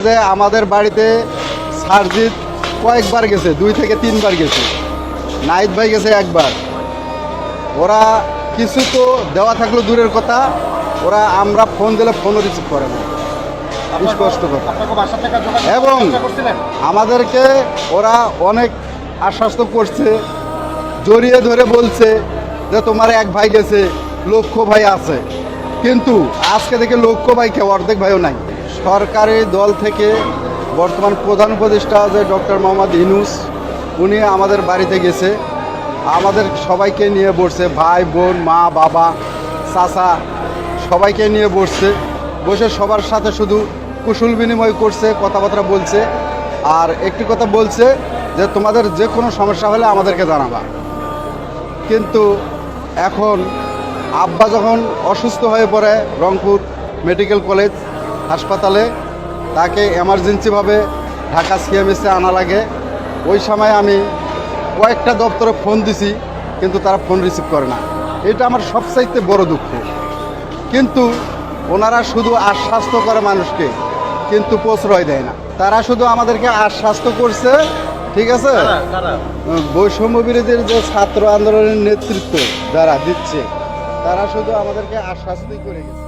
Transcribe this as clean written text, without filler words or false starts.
যে আমাদের বাড়িতে সারজিৎ কয়েকবার গেছে, 2 থেকে 3 বার গেছে, নাহিদ ভাই গেছে একবার। ওরা কিছু তো দেওয়া থাকলো দূরের কথা, ওরা আমরা ফোন দিলে ফোনও রিসিভ করে না, স্পষ্ট কথা। এবং আমাদেরকে ওরা অনেক আশ্বস্ত করছে, জড়িয়ে ধরে বলছে যে তোমার এক ভাই গেছে, লক্ষ্য ভাই আছে, কিন্তু আজকে থেকে লক্ষ্য ভাই কেউ অর্ধেক ভাইও নাই। সরকারি দল থেকে বর্তমান প্রধান উপদেষ্টা যে ডক্টর মোহাম্মদ ইউনূস, উনি আমাদের বাড়িতে গেছে, আমাদের সবাইকে নিয়ে বসছে, ভাই বোন মা বাবা চাচা সবাইকে নিয়ে বসছে, বসে সবার সাথে শুধু কুশল বিনিময় করছে, কথাবার্তা বলছে। আর একটি কথা বলছে যে তোমাদের যে কোনো সমস্যা হলে আমাদেরকে জানাবা। কিন্তু এখন আব্বা যখন অসুস্থ হয়ে পড়ে রংপুর মেডিকেল কলেজ হাসপাতালে, তাকে এমার্জেন্সিভাবে ঢাকা সিএমএসে আনা লাগে। ওই সময় আমি কয়েকটা দপ্তরে ফোন দিছি, কিন্তু তারা ফোন রিসিভ করে না। এটা আমার সবচাইতে বড় দুঃখ। কিন্তু ওনারা শুধু আশ্বাস্ত করে মানুষকে, কিন্তু প্রশ্রয় দেয় না। তারা শুধু আমাদেরকে আশ্বাস্ত করছে, ঠিক আছে। বৈষম্য বিরোধীর যে ছাত্র আন্দোলনের নেতৃত্ব যারা দিচ্ছে, তারা শুধু আমাদেরকে আশ্বাস্তই করে গেছে।